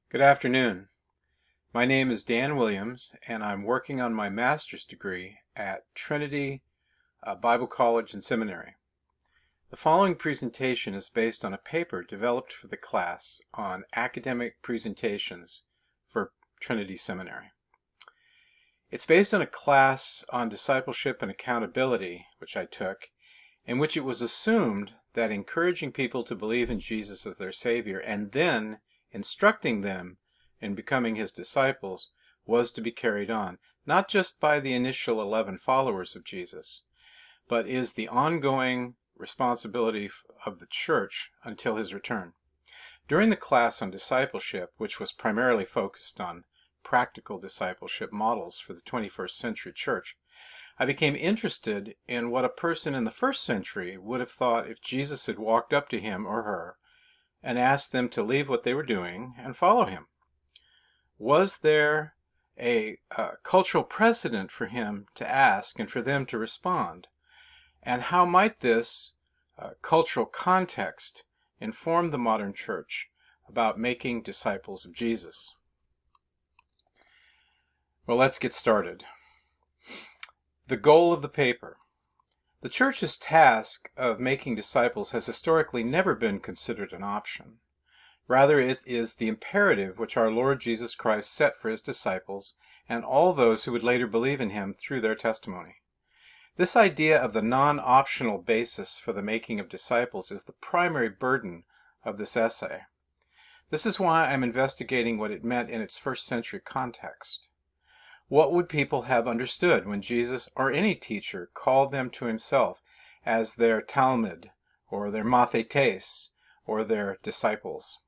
Good afternoon. My name is Dan Williams, and I'm working on my master's degree at Trinity Bible College and Seminary. The following presentation is based on a paper developed for the class on academic presentations for Trinity Seminary. It's based on a class on discipleship and accountability, which I took, in which it was assumed that encouraging people to believe in Jesus as their Savior and then instructing them in becoming His disciples was to be carried on, not just by the initial 11 followers of Jesus, but is the ongoing responsibility of the church until His return. During the class on discipleship, which was primarily focused on practical discipleship models for the 21st century church, I became interested in what a person in the first century would have thought if Jesus had walked up to him or her and asked them to leave what they were doing and follow Him. Was there a cultural precedent for Him to ask and for them to respond? And how might this cultural context inform the modern church about making disciples of Jesus? Well, let's get started. The goal of the paper. The church's task of making disciples has historically never been considered an option. Rather, it is the imperative which our Lord Jesus Christ set for His disciples and all those who would later believe in Him through their testimony. This idea of the non-optional basis for the making of disciples is the primary burden of this essay. This is why I'm investigating what it meant in its first century context. What would people have understood when Jesus or any teacher called them to Himself as their Talmud, or their Mathetes, or their disciples?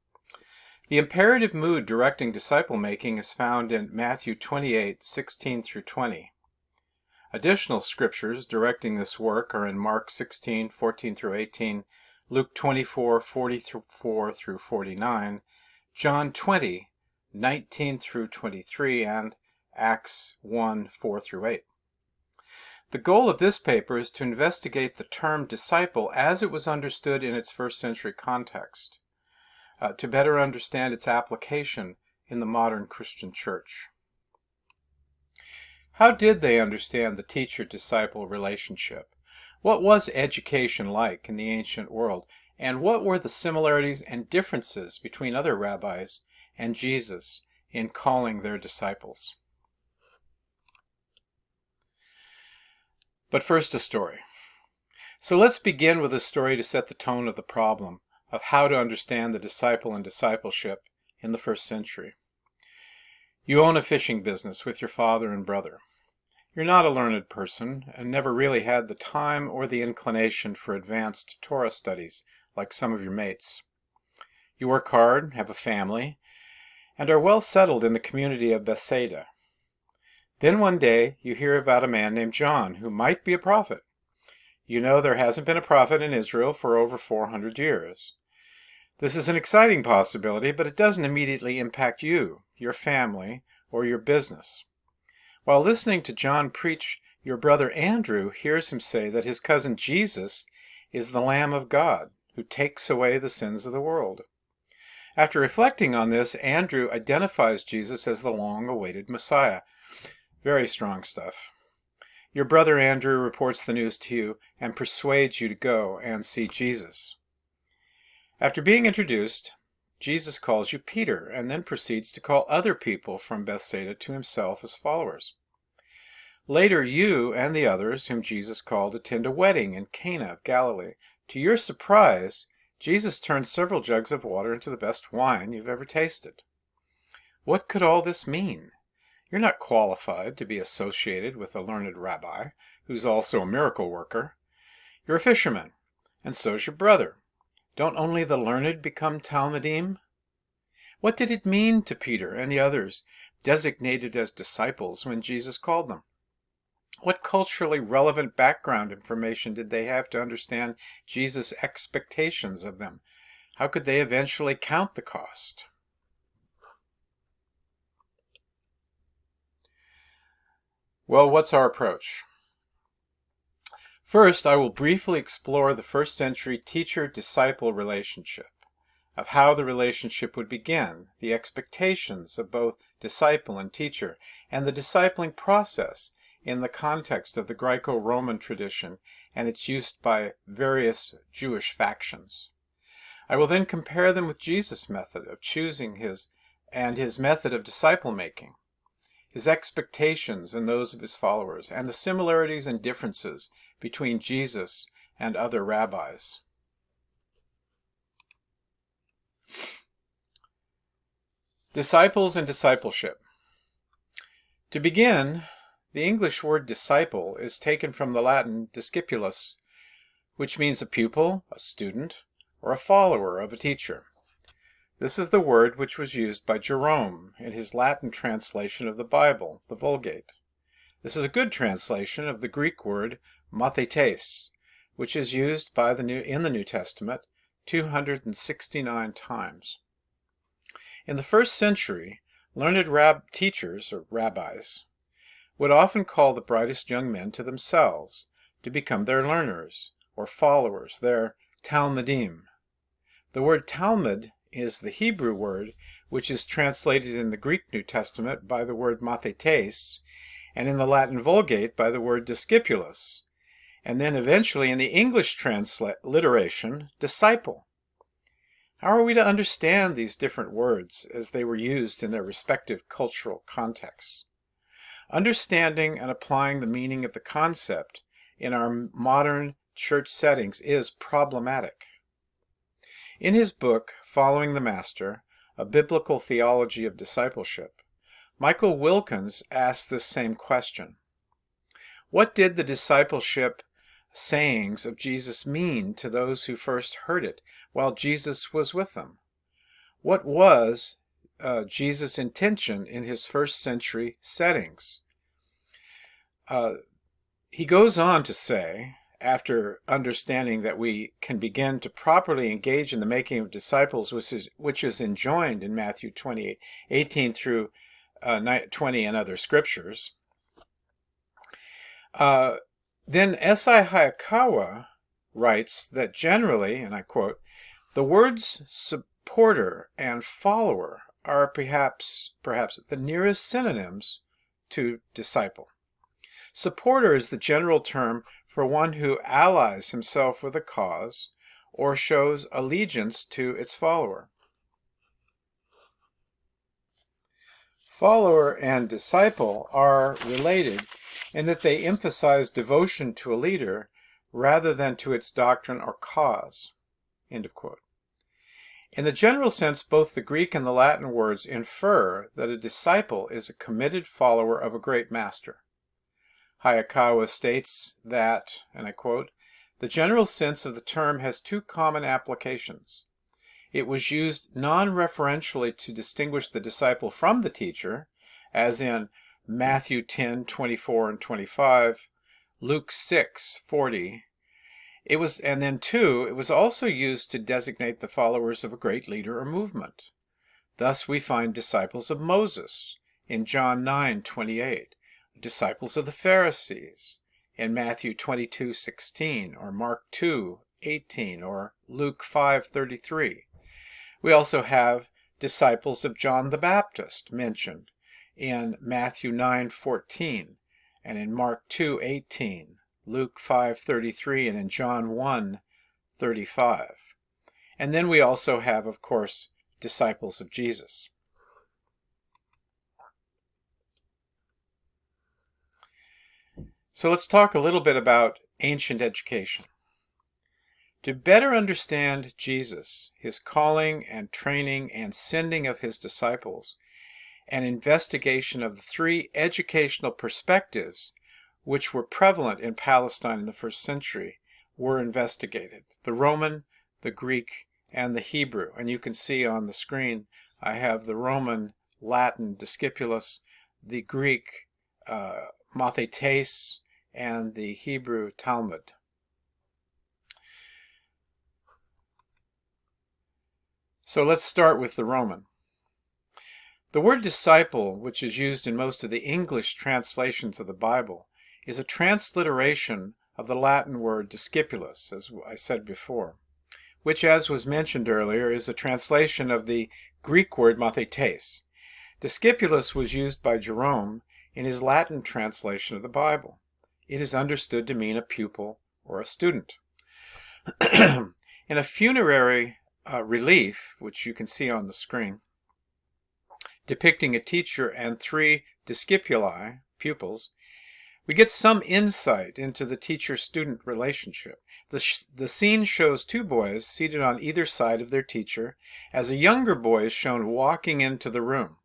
The imperative mood directing disciple-making is found in Matthew 28:16 through 20. Additional scriptures directing this work are in Mark 16:14 through 18, Luke 24:44 through 49, John 20:19 through 23, and Acts 1:4 through 8. The goal of this paper is to investigate the term disciple as it was understood in its first century context, to better understand its application in the modern Christian church. How did they understand the teacher-disciple relationship? What was education like in the ancient world? And what were the similarities and differences between other rabbis and Jesus in calling their disciples? But first, a story. So let's begin with a story to set the tone of the problem of how to understand the disciple and discipleship in the first century. You own a fishing business with your father and brother. You're not a learned person and never really had the time or the inclination for advanced Torah studies like some of your mates. You work hard, have a family, and are well settled in the community of Bethsaida. Then one day you hear about a man named John who might be a prophet. You know there hasn't been a prophet in Israel for over 400 years. This is an exciting possibility, but it doesn't immediately impact you, your family, or your business. While listening to John preach, your brother Andrew hears him say that his cousin Jesus is the Lamb of God who takes away the sins of the world. After reflecting on this, Andrew identifies Jesus as the long-awaited Messiah. Very strong stuff. Your brother Andrew reports the news to you and persuades you to go and see Jesus. After being introduced, Jesus calls you Peter and then proceeds to call other people from Bethsaida to Himself as followers. Later, you and the others whom Jesus called attend a wedding in Cana of Galilee. To your surprise, Jesus turns several jugs of water into the best wine you've ever tasted. What could all this mean? You're not qualified to be associated with a learned rabbi who's also a miracle worker. You're a fisherman, and so's your brother. Don't only the learned become Talmudim? What did it mean to Peter and the others designated as disciples when Jesus called them? What culturally relevant background information did they have to understand Jesus' expectations of them? How could they eventually count the cost? Well, what's our approach? First, I will briefly explore the first century teacher-disciple relationship. of how the relationship would begin, the expectations of both disciple and teacher, and the discipling process in the context of the Greco-Roman tradition and its use by various Jewish factions. I will then compare them with Jesus' method of choosing his method of disciple making, his expectations and those of his followers, and the similarities and differences between Jesus and other rabbis. Disciples and discipleship. To begin, the English word disciple is taken from the Latin discipulus, which means a pupil, a student, or a follower of a teacher. This is the word which was used by Jerome in his Latin translation of the Bible, the Vulgate. This is a good translation of the Greek word mathetes, which is used in the New Testament 269 times. In the first century, learned teachers, or rabbis, would often call the brightest young men to themselves to become their learners, or followers, their talmidim. The word Talmud is the Hebrew word which is translated in the Greek New Testament by the word mathetes, and in the Latin Vulgate by the word discipulus, and then eventually in the English transliteration, disciple. How are we to understand these different words as they were used in their respective cultural contexts? Understanding and applying the meaning of the concept in our modern church settings is problematic. In his book, Following the Master, A Biblical Theology of Discipleship, Michael Wilkins asks this same question. What did the discipleship sayings of Jesus mean to those who first heard it while Jesus was with them? What was Jesus' intention in his first century settings? He goes on to say, after understanding that we can begin to properly engage in the making of disciples, which is enjoined in Matthew 28:18 through 20 and other scriptures, then S.I. Hayakawa writes that generally, and I quote, the words supporter and follower are perhaps the nearest synonyms to disciple. Supporter is the general term for one who allies himself with a cause or shows allegiance to its follower. Follower and disciple are related in that they emphasize devotion to a leader rather than to its doctrine or cause. End of quote. In the general sense, both the Greek and the Latin words infer that a disciple is a committed follower of a great master. Hayakawa states that, and I quote, the general sense of the term has two common applications. It was used non-referentially to distinguish the disciple from the teacher, as in Matthew 10:24 and 25, Luke 6:40. And then two, it was also used to designate the followers of a great leader or movement. Thus we find disciples of Moses in John 9:28, disciples of the Pharisees in Matthew 22:16, or Mark 2:18, or Luke 5:33. We also have disciples of John the Baptist mentioned in Matthew 9:14, and in Mark 2:18, Luke 5:33, and in John 1:35. And then we also have, of course, disciples of Jesus. So let's talk a little bit about ancient education. To better understand Jesus, his calling and training and sending of his disciples, an investigation of the three educational perspectives which were prevalent in Palestine in the first century were investigated: the Roman, the Greek, and the Hebrew. And you can see on the screen I have the Roman Latin discipulus, the Greek mathetes, and the Hebrew Talmud. So let's start with the Roman. The word disciple, which is used in most of the English translations of the Bible, is a transliteration of the Latin word discipulus, as I said before, which, as was mentioned earlier, is a translation of the Greek word mathetes. Discipulus was used by Jerome in his Latin translation of the Bible. It is understood to mean a pupil or a student. In a funerary relief, which you can see on the screen, depicting a teacher and 3 discipuli, pupils, we get some insight into the teacher-student relationship. The scene shows 2 boys seated on either side of their teacher, as a younger boy is shown walking into the room.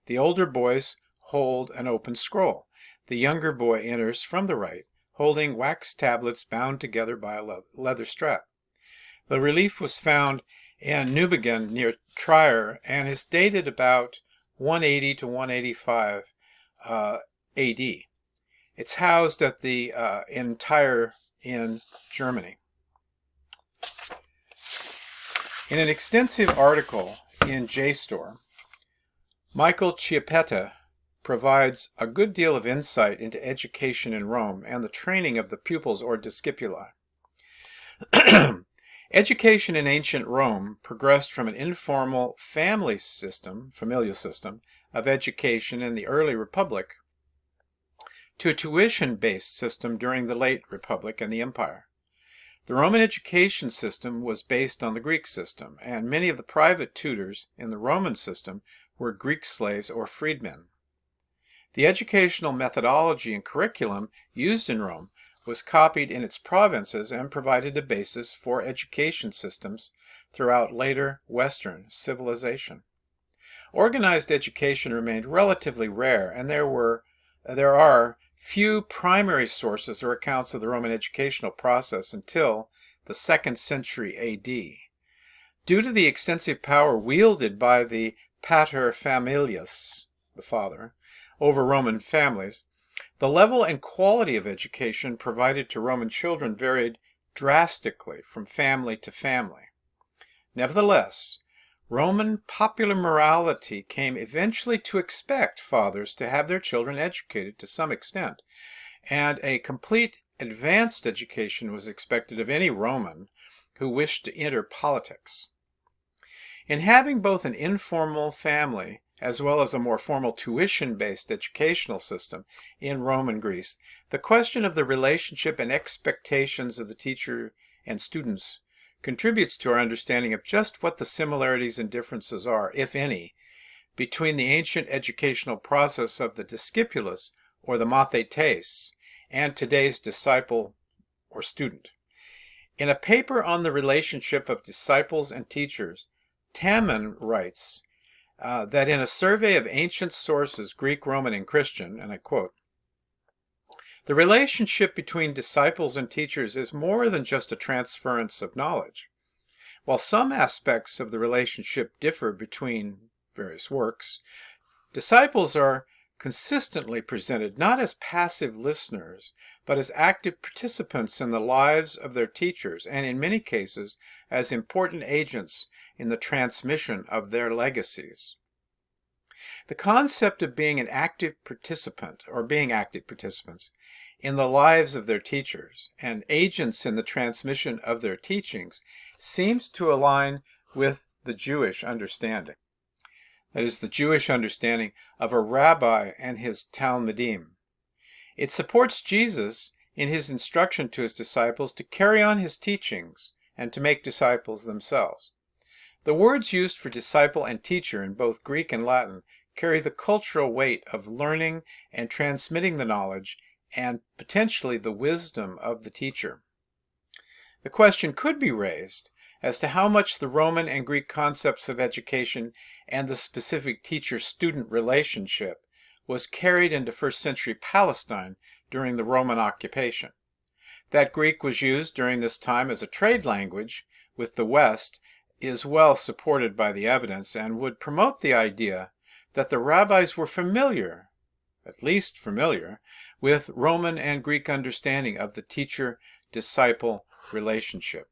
The older boys hold an open scroll. The younger boy enters from the right, holding wax tablets bound together by a leather strap. The relief was found in Newbegin near Trier and is dated about 180 to 185 AD. It's housed at the in Trier in Germany. In an extensive article in JSTOR, Michael Chiappetta provides a good deal of insight into education in Rome and the training of the pupils or discipuli. Education in ancient Rome progressed from an informal family system, familial system, of education in the early Republic to a tuition-based system during the late Republic and the Empire. The Roman education system was based on the Greek system, and many of the private tutors in the Roman system were Greek slaves or freedmen. The educational methodology and curriculum used in Rome was copied in its provinces and provided a basis for education systems throughout later Western civilization. Organized education remained relatively rare, and there are few primary sources or accounts of the Roman educational process until the 2nd century AD. Due to the extensive power wielded by the pater familias, the father, over Roman families, the level and quality of education provided to Roman children varied drastically from family to family. Nevertheless, Roman popular morality came eventually to expect fathers to have their children educated to some extent, and a complete advanced education was expected of any Roman who wished to enter politics. In having both an informal family as well as a more formal tuition-based educational system in Rome and Greece, the question of the relationship and expectations of the teacher and students contributes to our understanding of just what the similarities and differences are, if any, between the ancient educational process of the discipulus or the mathetes and today's disciple or student. In a paper on the relationship of disciples and teachers, Tamman writes that in a survey of ancient sources, Greek, Roman, and Christian, and I quote, "The relationship between disciples and teachers is more than just a transference of knowledge. While some aspects of the relationship differ between various works, disciples are consistently presented not as passive listeners, but as active participants in the lives of their teachers, and in many cases as important agents in the transmission of their legacies." The concept of being an active participant, or being active participants, in the lives of their teachers and agents in the transmission of their teachings seems to align with the Jewish understanding. That is, the Jewish understanding of a rabbi and his talmidim. It supports Jesus in his instruction to his disciples to carry on his teachings and to make disciples themselves. The words used for disciple and teacher in both Greek and Latin carry the cultural weight of learning and transmitting the knowledge and potentially the wisdom of the teacher. The question could be raised as to how much the Roman and Greek concepts of education and the specific teacher-student relationship was carried into first century Palestine during the Roman occupation. That Greek was used during this time as a trade language with the West is well supported by the evidence and would promote the idea that the rabbis were familiar, at least familiar, with Roman and Greek understanding of the teacher-disciple relationship.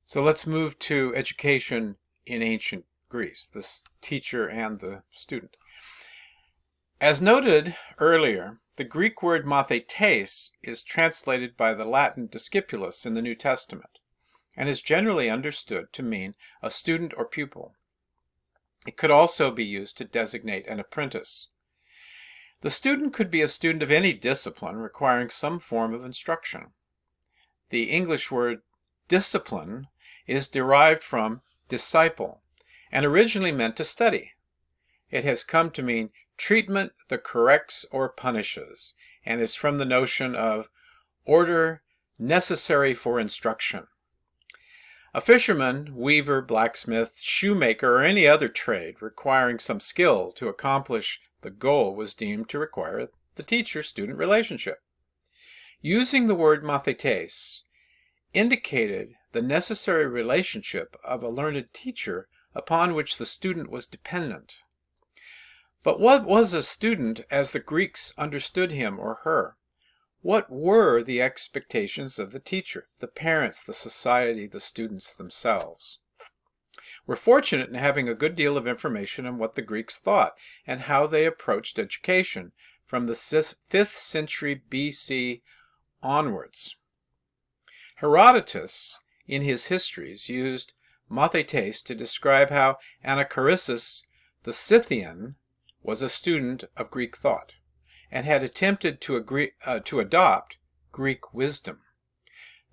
So let's move to education in ancient Greece, the teacher and the student. As noted earlier, The Greek word mathetes is translated by the Latin discipulus in the New Testament, and is generally understood to mean a student or pupil. It could also be used to designate an apprentice. The student could be a student of any discipline requiring some form of instruction. The English word discipline is derived from disciple, and originally meant to study. It has come to mean treatment that corrects or punishes, and is from the notion of order necessary for instruction. A fisherman, weaver, blacksmith, shoemaker, or any other trade requiring some skill to accomplish the goal was deemed to require the teacher-student relationship. Using the word mathetes indicated the necessary relationship of a learned teacher upon which the student was dependent. But what was a student as the Greeks understood him or her? What were the expectations of the teacher, the parents, the society, the students themselves? We're fortunate in having a good deal of information on what the Greeks thought and how they approached education from the 5th century BC onwards. Herodotus, in his histories, used mathetes to describe how Anaxagoras the Scythian was a student of Greek thought and had attempted to adopt Greek wisdom.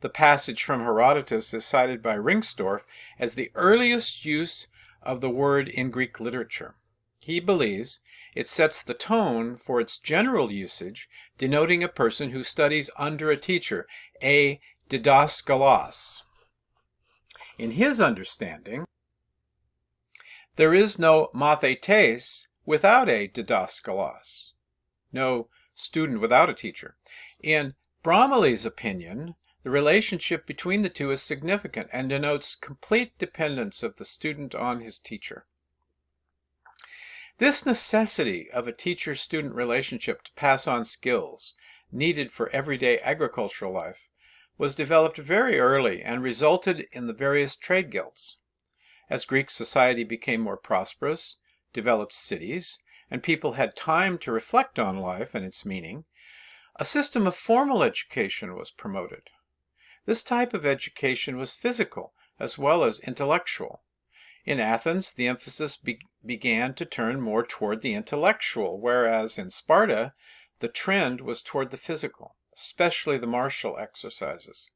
The passage from Herodotus is cited by Ringstorff as the earliest use of the word in Greek literature. He believes it sets the tone for its general usage, denoting a person who studies under a teacher, a didaskalos. In his understanding, there is no mathetes without a didaskalos, no student without a teacher. In Bromley's opinion, the relationship between the two is significant and denotes complete dependence of the student on his teacher. This necessity of a teacher-student relationship to pass on skills needed for everyday agricultural life was developed very early and resulted in the various trade guilds. As Greek society became more prosperous, developed cities, and people had time to reflect on life and its meaning, a system of formal education was promoted. This type of education was physical as well as intellectual. In Athens, the emphasis began to turn more toward the intellectual, whereas in Sparta, the trend was toward the physical, especially the martial exercises.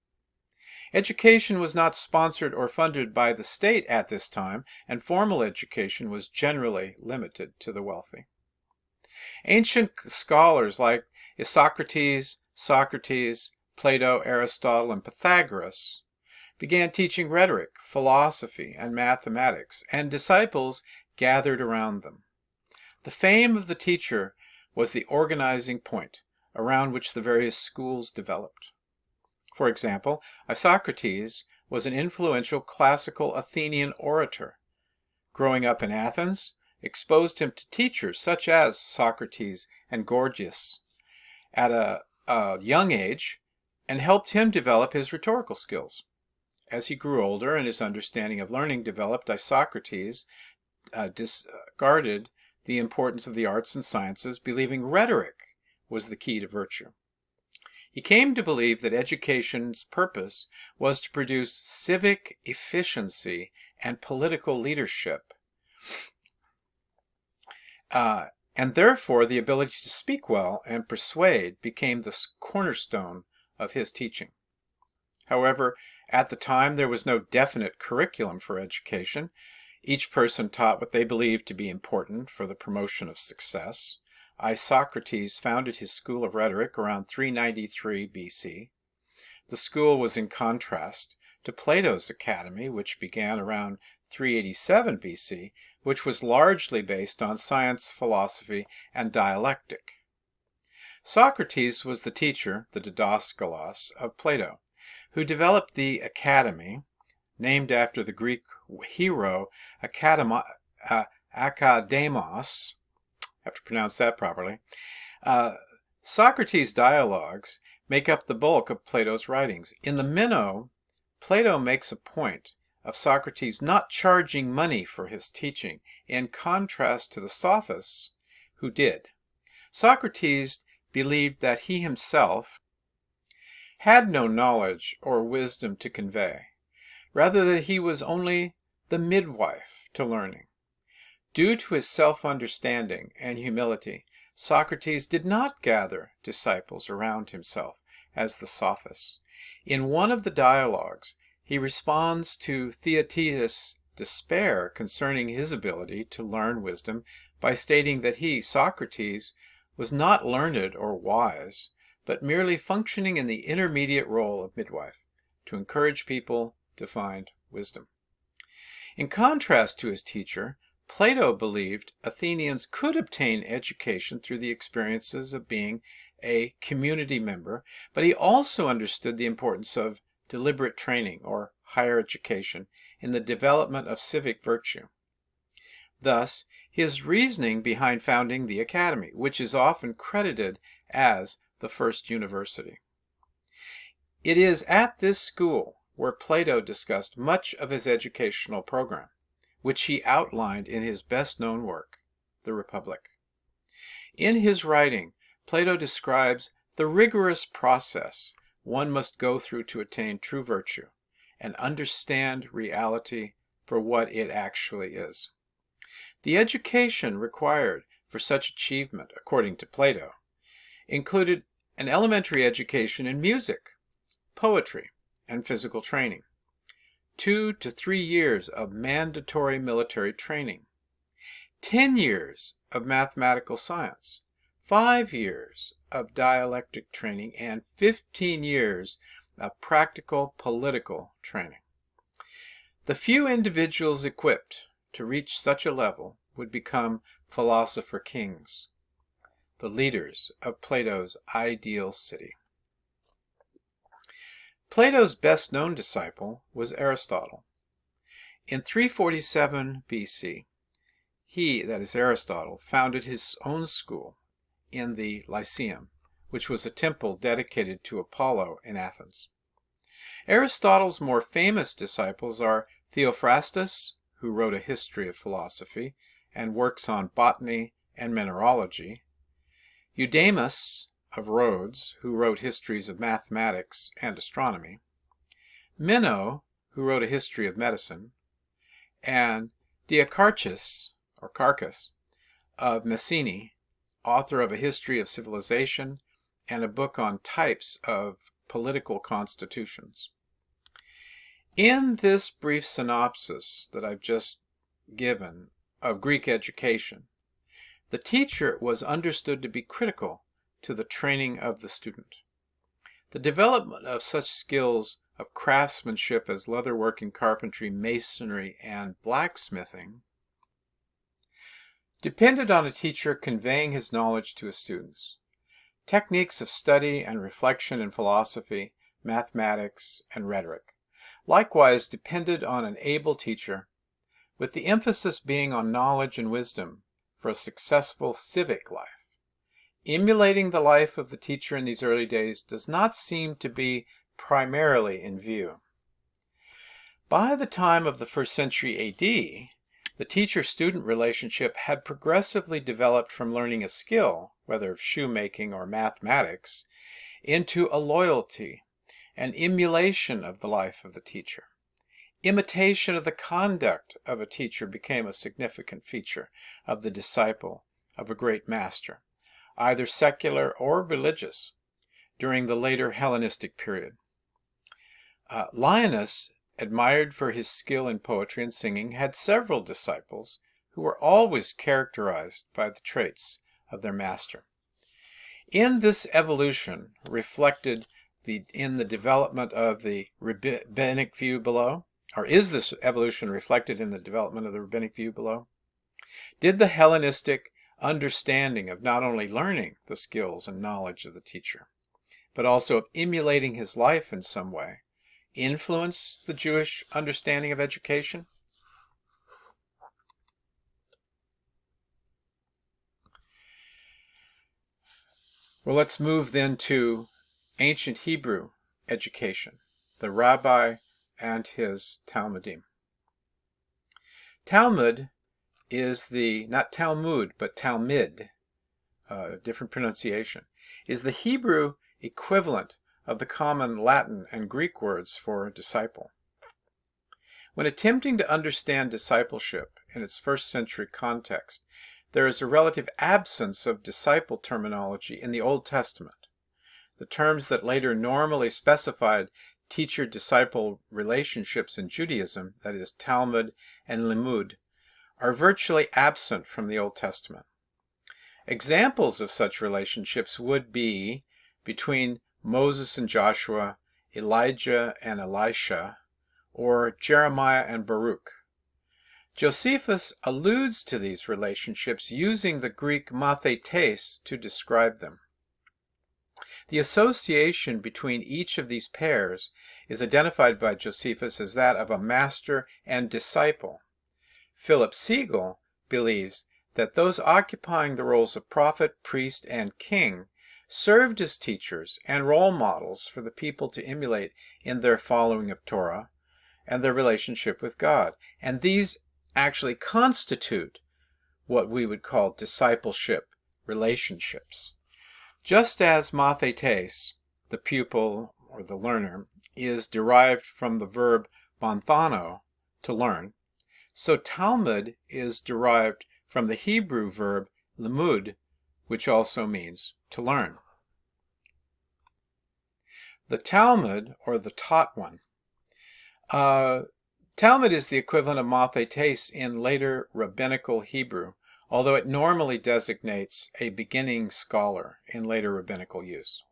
Education was not sponsored or funded by the state at this time, and formal education was generally limited to the wealthy. Ancient scholars like Isocrates, Socrates, Plato, Aristotle, and Pythagoras began teaching rhetoric, philosophy, and mathematics, and disciples gathered around them. The fame of the teacher was the organizing point around which the various schools developed. For example, Isocrates was an influential classical Athenian orator. Growing up in Athens exposed him to teachers such as Socrates and Gorgias at a young age and helped him develop his rhetorical skills. As he grew older and his understanding of learning developed, Isocrates discarded the importance of the arts and sciences, believing rhetoric was the key to virtue. He came to believe that education's purpose was to produce civic efficiency and political leadership, and therefore the ability to speak well and persuade became the cornerstone of his teaching. However, at the time there was no definite curriculum for education. Each person taught what they believed to be important for the promotion of success. Isocrates founded his school of rhetoric around 393 BC. The school was in contrast to Plato's academy, which began around 387 BC, which was largely based on science, philosophy, and dialectic. Socrates was the teacher, the didaskalos, of Plato, who developed the academy, named after the Greek hero Academos, I have to pronounce that properly. Socrates' dialogues make up the bulk of Plato's writings. In the Meno, Plato makes a point of Socrates not charging money for his teaching, in contrast to the Sophists who did. Socrates believed that he himself had no knowledge or wisdom to convey, rather that he was only the midwife to learning. Due to his self-understanding and humility, Socrates did not gather disciples around himself as the sophists. In one of the dialogues, he responds to Theaetetus' despair concerning his ability to learn wisdom by stating that he, Socrates, was not learned or wise, but merely functioning in the intermediate role of midwife, to encourage people to find wisdom. In contrast to his teacher, Plato believed Athenians could obtain education through the experiences of being a community member, but he also understood the importance of deliberate training or higher education in the development of civic virtue. Thus, his reasoning behind founding the Academy, which is often credited as the first university. It is at this school where Plato discussed much of his educational program, which he outlined in his best-known work, The Republic. In his writing, Plato describes the rigorous process one must go through to attain true virtue and understand reality for what it actually is. The education required for such achievement, according to Plato, included an elementary education in music, poetry, and physical training, 2 to 3 years of mandatory military training, 10 years of mathematical science, 5 years of dialectic training, and 15 years of practical political training. The few individuals equipped to reach such a level would become philosopher kings, the leaders of Plato's ideal city. Plato's best-known disciple was Aristotle. In 347 BC, he, that is Aristotle, founded his own school in the Lyceum, which was a temple dedicated to Apollo in Athens. Aristotle's more famous disciples are Theophrastus, who wrote a history of philosophy and works on botany and mineralogy, Eudemus of Rhodes, who wrote histories of mathematics and astronomy, Meno, who wrote a history of medicine, and Diacarchus, or Carchus, of Messene, author of a history of civilization and a book on types of political constitutions. In this brief synopsis that I've just given of Greek education, the teacher was understood to be critical to the training of the student. The development of such skills of craftsmanship as leatherworking, carpentry, masonry, and blacksmithing depended on a teacher conveying his knowledge to his students. Techniques of study and reflection in philosophy, mathematics, and rhetoric likewise depended on an able teacher, with the emphasis being on knowledge and wisdom for a successful civic life. Emulating the life of the teacher in these early days does not seem to be primarily in view. By the time of the 1st century AD, the teacher-student relationship had progressively developed from learning a skill, whether of shoemaking or mathematics, into a loyalty and emulation of the life of the teacher. Imitation of the conduct of a teacher became a significant feature of the disciple of a great master, either secular or religious, during the later Hellenistic period. Linus, admired for his skill in poetry and singing, had several disciples who were always characterized by the traits of their master. In this evolution reflected in the development of the rabbinic view below, or is this evolution reflected in the development of the rabbinic view below? Did the Hellenistic understanding of not only learning the skills and knowledge of the teacher, but also of emulating his life in some way, influence the Jewish understanding of education? Well, let's move then to ancient Hebrew education, the rabbi and his Talmudim. Talmud is not Talmud, but Talmid, different pronunciation, is the Hebrew equivalent of the common Latin and Greek words for disciple. When attempting to understand discipleship in its first century context, there is a relative absence of disciple terminology in the Old Testament. The terms that later normally specified teacher-disciple relationships in Judaism, that is, Talmud and Limud, are virtually absent from the Old Testament. Examples of such relationships would be between Moses and Joshua, Elijah and Elisha, or Jeremiah and Baruch. Josephus alludes to these relationships using the Greek mathetes to describe them. The association between each of these pairs is identified by Josephus as that of a master and disciple. Philip Siegel believes that those occupying the roles of prophet, priest, and king served as teachers and role models for the people to emulate in their following of Torah and their relationship with God. And these actually constitute what we would call discipleship relationships. Just as mathetes, the pupil or the learner, is derived from the verb banthano, to learn, so Talmud is derived from the Hebrew verb limud, which also means to learn. The Talmud, or the taught one. Talmud is the equivalent of mathetes in later rabbinical Hebrew, although it normally designates a beginning scholar in later rabbinical use.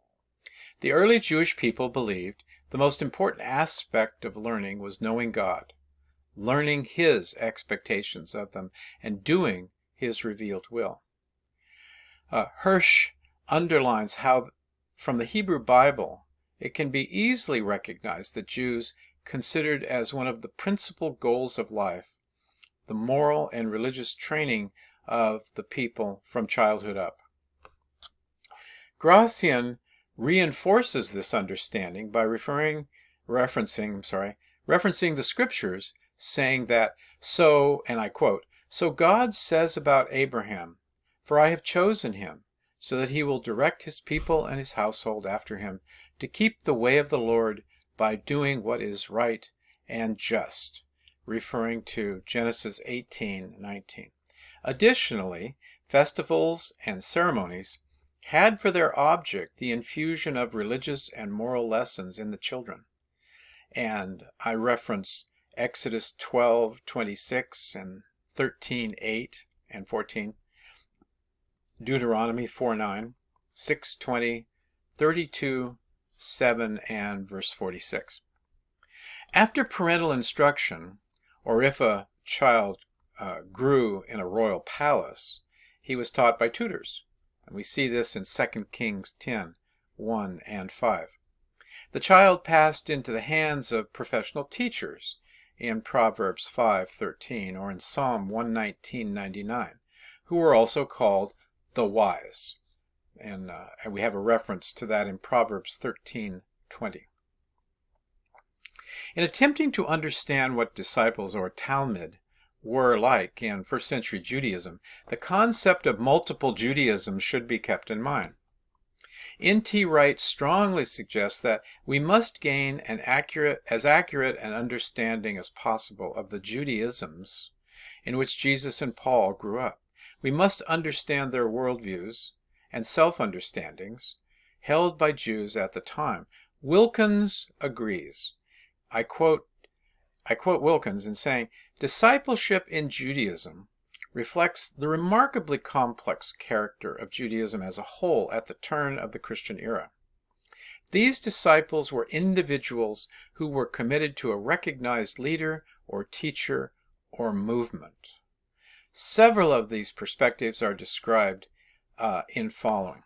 The early Jewish people believed the most important aspect of learning was knowing God, learning His expectations of them, and doing His revealed will. Hirsch underlines how, from the Hebrew Bible, it can be easily recognized that Jews considered as one of the principal goals of life the moral and religious training of the people from childhood up. Gracian reinforces this understanding by referencing the scriptures, saying that, and I quote, "So God says about Abraham, for I have chosen him, so that he will direct his people and his household after him, to keep the way of the Lord by doing what is right and just," referring to Genesis 18:19. Additionally, festivals and ceremonies had for their object the infusion of religious and moral lessons in the children. And I reference Exodus 12:26 and 13:8 and 14, Deuteronomy 4:9, 6:20, 32:7, and verse 46. After parental instruction, or if a child grew in a royal palace, he was taught by tutors. And we see this in 2 Kings 10:1 and 5. The child passed into the hands of professional teachers in Proverbs 5:13 or in Psalm 119:99, who were also called the wise. And we have a reference to that in Proverbs 13:20. In attempting to understand what disciples or Talmud were like in first century Judaism, the concept of multiple Judaism should be kept in mind. N.T. Wright strongly suggests that we must gain as accurate an understanding as possible of the Judaisms in which Jesus and Paul grew up. We must understand their worldviews and self-understandings held by Jews at the time. Wilkins agrees. I quote Wilkins in saying, "Discipleship in Judaism reflects the remarkably complex character of Judaism as a whole at the turn of the Christian era. These disciples were individuals who were committed to a recognized leader or teacher or movement." Several of these perspectives are described in following.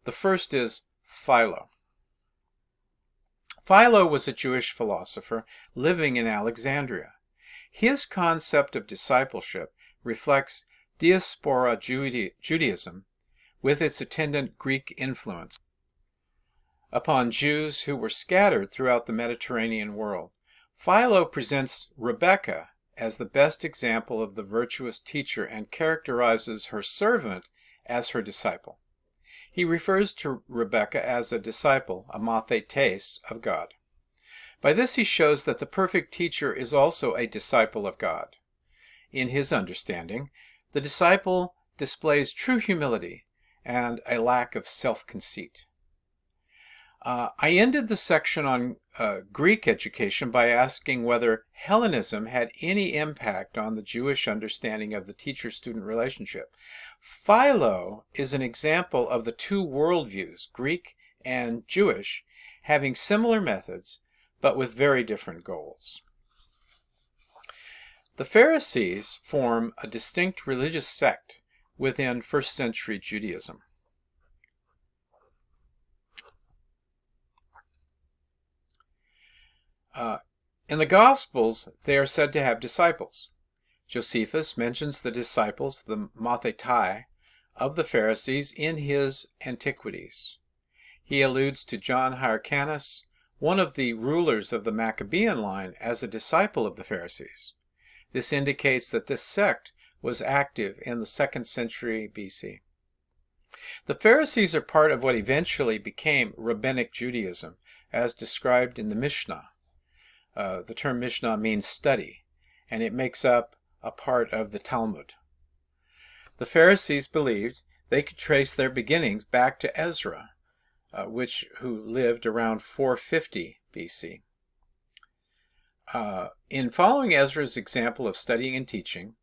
The first is Philo. Philo was a Jewish philosopher living in Alexandria. His concept of discipleship reflects diaspora Judaism with its attendant Greek influence upon Jews who were scattered throughout the Mediterranean world. Philo presents Rebecca as the best example of the virtuous teacher and characterizes her servant as her disciple. He refers to Rebekah as a disciple, a mathetes, of God. By this he shows that the perfect teacher is also a disciple of God. In his understanding, the disciple displays true humility and a lack of self-conceit. I ended the section on Greek education by asking whether Hellenism had any impact on the Jewish understanding of the teacher-student relationship. Philo is an example of the two worldviews, Greek and Jewish, having similar methods, but with very different goals. The Pharisees form a distinct religious sect within first century Judaism. In the Gospels, they are said to have disciples. Josephus mentions the disciples, the mathetai, of the Pharisees in his Antiquities. He alludes to John Hyrcanus, one of the rulers of the Maccabean line, as a disciple of the Pharisees. This indicates that this sect was active in the 2nd century BC. The Pharisees are part of what eventually became Rabbinic Judaism, as described in the Mishnah. The term Mishnah means study, and it makes up a part of the Talmud. The Pharisees believed they could trace their beginnings back to Ezra, who lived around 450 BC. In following Ezra's example of studying and teaching,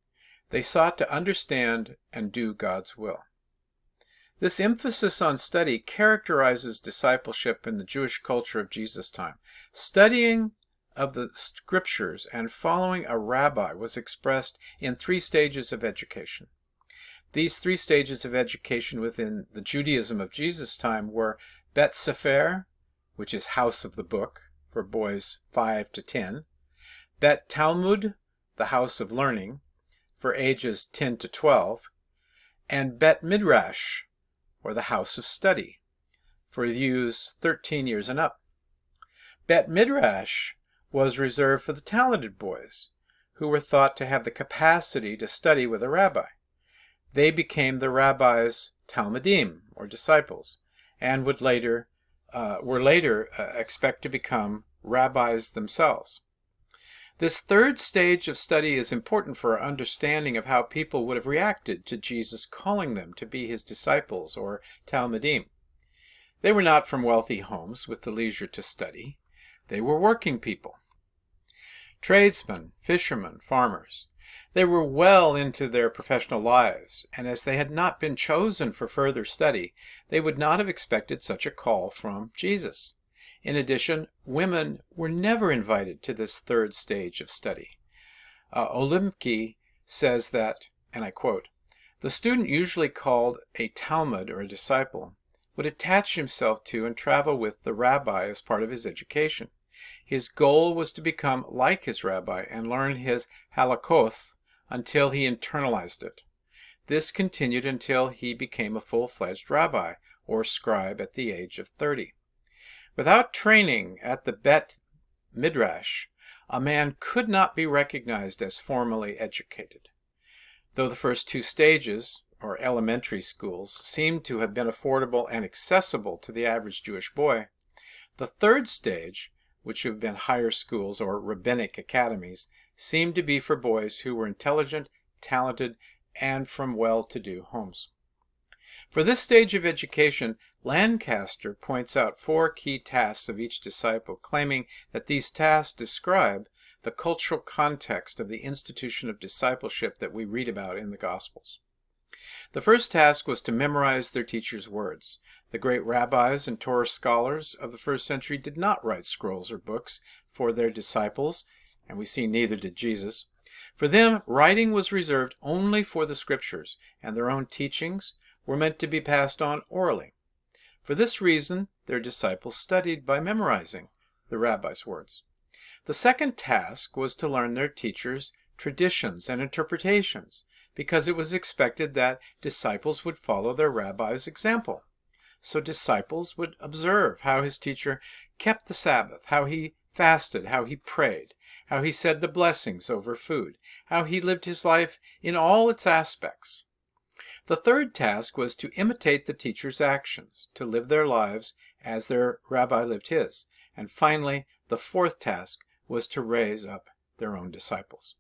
they sought to understand and do God's will. This emphasis on study characterizes discipleship in the Jewish culture of Jesus' time. Studying of the scriptures and following a rabbi was expressed in 3 stages of education. These 3 stages of education within the Judaism of Jesus' time were Bet Sefer, which is house of the book, for boys 5 to 10, Bet Talmud, the house of learning, for ages 10 to 12, and Bet Midrash, or the house of study, for youths 13 years and up. Bet Midrash was reserved for the talented boys, who were thought to have the capacity to study with a rabbi. They became the rabbi's Talmudim, or disciples, and were later expect to become rabbis themselves. This 3rd stage of study is important for our understanding of how people would have reacted to Jesus calling them to be his disciples, or Talmudim. They were not from wealthy homes with the leisure to study. They were working people, tradesmen, fishermen, farmers. They were well into their professional lives, and as they had not been chosen for further study, they would not have expected such a call from Jesus. In addition, women were never invited to this 3rd stage of study. Olimke says that, and I quote, "The student usually called a Talmud or a disciple would attach himself to and travel with the rabbi as part of his education. His goal was to become like his rabbi and learn his halakoth until he internalized it. This continued until he became a full-fledged rabbi or scribe at the age of 30. Without training at the Bet Midrash, a man could not be recognized as formally educated. Though the first 2 stages, or elementary schools, seemed to have been affordable and accessible to the average Jewish boy, the 3rd stage, which have been higher schools or rabbinic academies, seemed to be for boys who were intelligent, talented, and from well-to-do homes. For this stage of education, Lancaster points out 4 key tasks of each disciple, claiming that these tasks describe the cultural context of the institution of discipleship that we read about in the Gospels. The first task was to memorize their teacher's words. The great rabbis and Torah scholars of the 1st century did not write scrolls or books for their disciples, and we see neither did Jesus. For them, writing was reserved only for the scriptures, and their own teachings were meant to be passed on orally. For this reason, their disciples studied by memorizing the rabbi's words. The second task was to learn their teachers' traditions and interpretations, because it was expected that disciples would follow their rabbi's example. So disciples would observe how his teacher kept the Sabbath, how he fasted, how he prayed, how he said the blessings over food, how he lived his life in all its aspects. The third task was to imitate the teacher's actions, to live their lives as their rabbi lived his. And finally, the fourth task was to raise up their own disciples.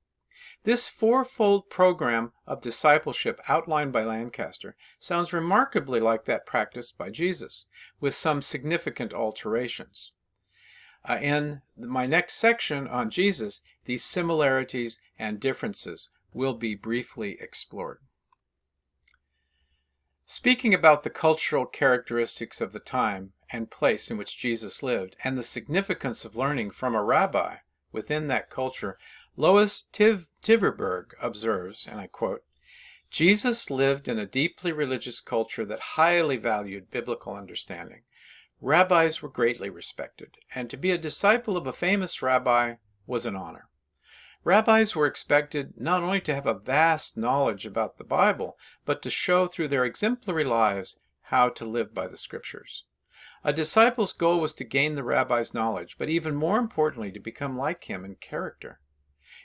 This fourfold program of discipleship outlined by Lancaster sounds remarkably like that practiced by Jesus, with some significant alterations. In my next section on Jesus, these similarities and differences will be briefly explored. Speaking about the cultural characteristics of the time and place in which Jesus lived, and the significance of learning from a rabbi within that culture, Lois Tiverberg observes, and I quote, "Jesus lived in a deeply religious culture that highly valued biblical understanding. Rabbis were greatly respected, and to be a disciple of a famous rabbi was an honor. Rabbis were expected not only to have a vast knowledge about the Bible, but to show through their exemplary lives how to live by the Scriptures. A disciple's goal was to gain the rabbi's knowledge, but even more importantly, to become like him in character.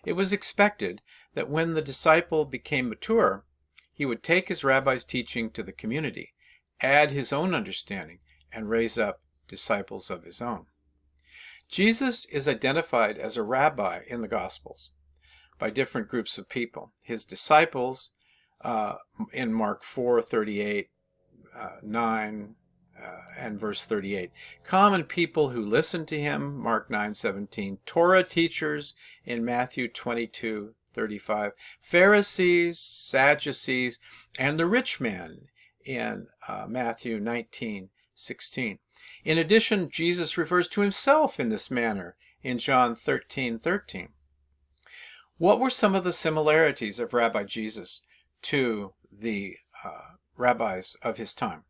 It was expected that when the disciple became mature, he would take his rabbi's teaching to the community, add his own understanding, and raise up disciples of his own." Jesus is identified as a rabbi in the Gospels by different groups of people. His disciples in Mark 4:38, 9, and verse 38. Common people who listened to him, Mark 9:17. Torah teachers in Matthew 22:35. Pharisees, Sadducees, and the rich man in Matthew 19:16. In addition, Jesus refers to himself in this manner in John 13:13. What were some of the similarities of Rabbi Jesus to the rabbis of his time?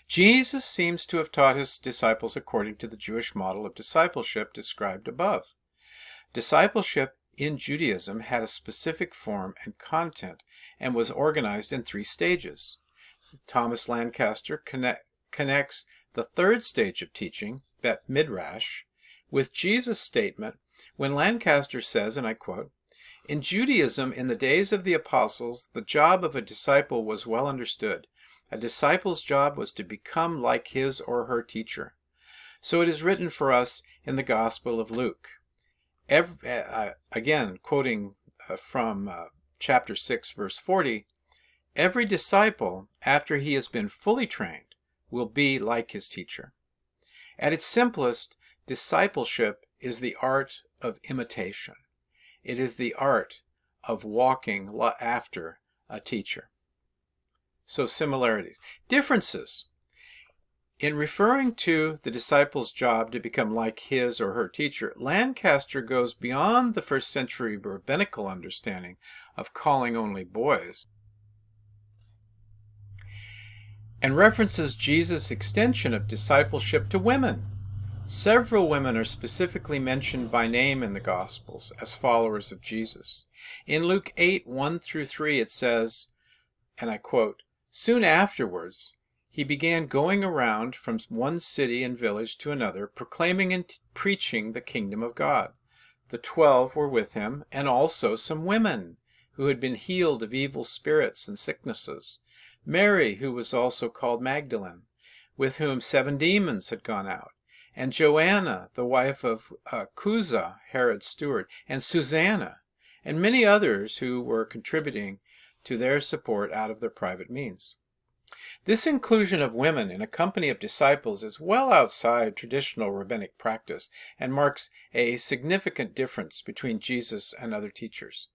Jesus seems to have taught his disciples according to the Jewish model of discipleship described above. Discipleship in Judaism had a specific form and content and was organized in 3 stages. Thomas Lancaster connects the third stage of teaching, Bet Midrash, with Jesus' statement when Lancaster says, and I quote, "In Judaism, in the days of the apostles, the job of a disciple was well understood. A disciple's job was to become like his or her teacher. So it is written for us in the Gospel of Luke." Again, quoting from chapter 6, verse 40, "Every disciple, after he has been fully trained, will be like his teacher." At its simplest, discipleship is the art of imitation. It is the art of walking after a teacher. So similarities. Differences. In referring to the disciple's job to become like his or her teacher, Lancaster goes beyond the first century rabbinical understanding of calling only boys and references Jesus' extension of discipleship to women. Several women are specifically mentioned by name in the Gospels as followers of Jesus. In Luke 8:1-3, it says, and I quote, "Soon afterwards, he began going around from one city and village to another, proclaiming and preaching the kingdom of God. The 12 were with him, and also some women who had been healed of evil spirits and sicknesses. Mary, who was also called Magdalene, with whom 7 demons had gone out, and Joanna, the wife of Chuza, Herod's steward, and Susanna, and many others who were contributing to their support out of their private means." This inclusion of women in a company of disciples is well outside traditional rabbinic practice and marks a significant difference between Jesus and other teachers.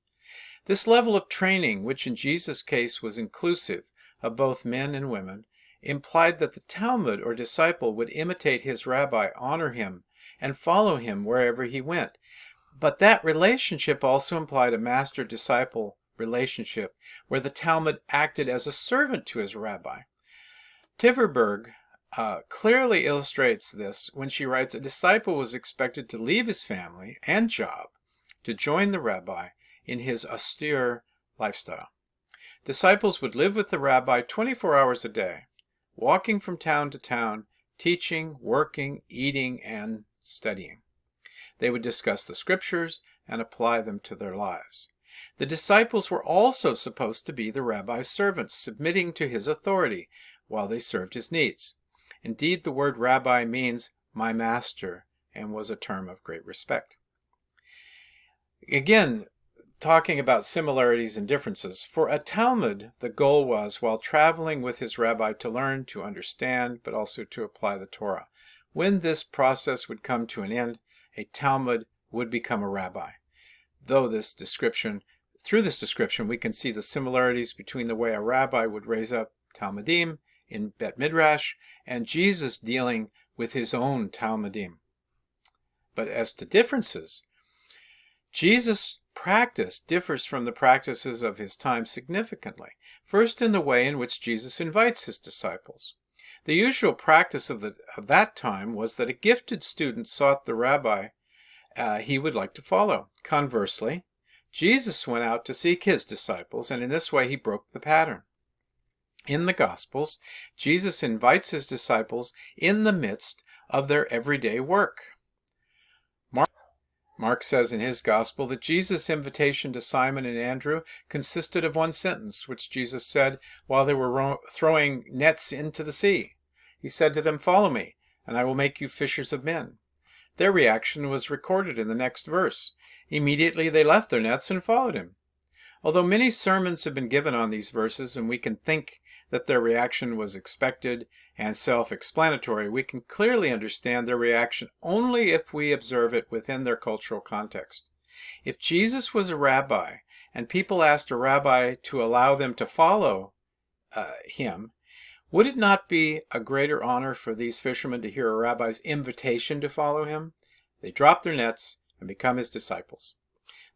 This level of training, which in Jesus' case was inclusive of both men and women, implied that the Talmud or disciple would imitate his rabbi, honor him, and follow him wherever he went. But that relationship also implied a master-disciple relationship where the Talmud acted as a servant to his rabbi. Tiverberg clearly illustrates this when she writes, "A disciple was expected to leave his family and job to join the rabbi in his austere lifestyle. Disciples would live with the rabbi 24 hours a day, walking from town to town, teaching, working, eating, and studying. They would discuss the scriptures and apply them to their lives. The disciples were also supposed to be the rabbi's servants, submitting to his authority while they served his needs. Indeed, the word rabbi means my master and was a term of great respect. Again, talking about similarities and differences, for a Talmud, the goal was, while traveling with his rabbi, to learn, to understand, but also to apply the Torah. When this process would come to an end, a Talmud would become a rabbi. Through this description, we can see the similarities between the way a rabbi would raise up Talmudim in Bet Midrash and Jesus dealing with his own Talmudim. But as to differences, Jesus' practice differs from the practices of his time significantly. First, in the way in which Jesus invites his disciples. The usual practice of that time was that a gifted student sought the rabbi he would like to follow. Conversely, Jesus went out to seek his disciples, and in this way he broke the pattern. In the Gospels, Jesus invites his disciples in the midst of their everyday work. Mark says in his Gospel that Jesus' invitation to Simon and Andrew consisted of one sentence, which Jesus said while they were throwing nets into the sea. He said to them, "Follow me, and I will make you fishers of men." Their reaction was recorded in the next verse. Immediately they left their nets and followed him. Although many sermons have been given on these verses, and we can think that their reaction was expected and self-explanatory, we can clearly understand their reaction only if we observe it within their cultural context. If Jesus was a rabbi, and people asked a rabbi to allow them to follow him, would it not be a greater honor for these fishermen to hear a rabbi's invitation to follow him? They drop their nets and become his disciples.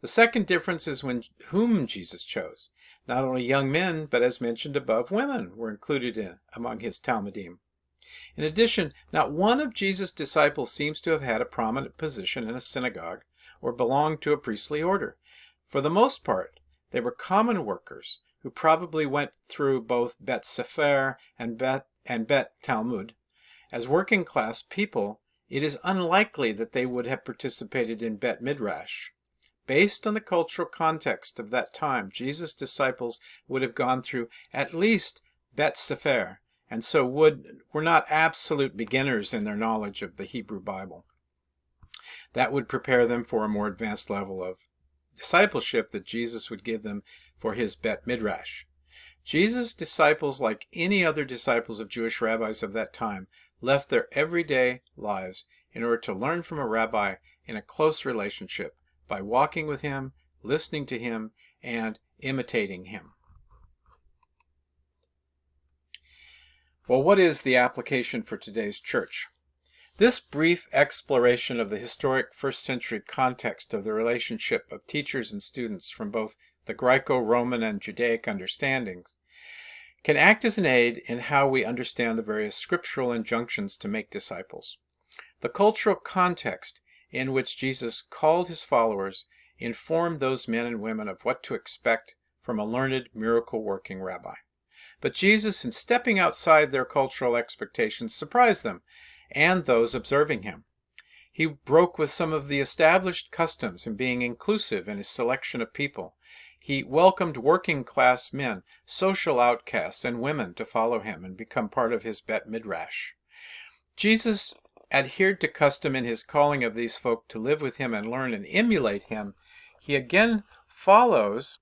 The second difference is whom Jesus chose. Not only young men, but as mentioned above, women were included among his Talmudim. In addition, not one of Jesus' disciples seems to have had a prominent position in a synagogue or belonged to a priestly order. For the most part, they were common workers who probably went through both Bet Sefer and Bet Talmud. As working class people, it is unlikely that they would have participated in Bet Midrash. Based on the cultural context of that time, Jesus' disciples would have gone through at least Bet Sefer, and so were not absolute beginners in their knowledge of the Hebrew Bible. That would prepare them for a more advanced level of discipleship that Jesus would give them for his Bet Midrash. Jesus' disciples, like any other disciples of Jewish rabbis of that time, left their everyday lives in order to learn from a rabbi in a close relationship by walking with him, listening to him, and imitating him. Well, what is the application for today's church? This brief exploration of the historic first-century context of the relationship of teachers and students from both the Greco-Roman and Judaic understandings can act as an aid in how we understand the various scriptural injunctions to make disciples. The cultural context in which Jesus called his followers informed those men and women of what to expect from a learned, miracle-working rabbi. But Jesus, in stepping outside their cultural expectations, surprised them and those observing him. He broke with some of the established customs in being inclusive in his selection of people. He welcomed working-class men, social outcasts, and women to follow him and become part of his Bet Midrash. Jesus adhered to custom in his calling of these folk to live with him and learn and emulate him. He again follows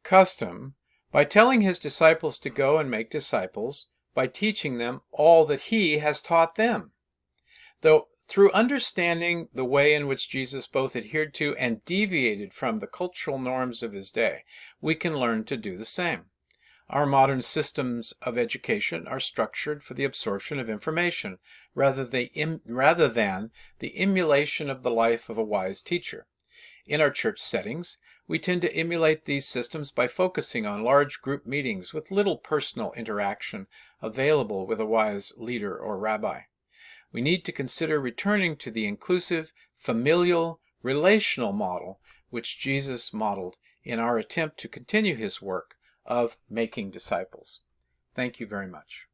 custom by telling his disciples to go and make disciples by teaching them all that he has taught them. Though through understanding the way in which Jesus both adhered to and deviated from the cultural norms of his day, we can learn to do the same. Our modern systems of education are structured for the absorption of information rather than the emulation of the life of a wise teacher. In our church settings, we tend to emulate these systems by focusing on large group meetings with little personal interaction available with a wise leader or rabbi. We need to consider returning to the inclusive, familial, relational model which Jesus modeled in our attempt to continue his work of making disciples. Thank you very much.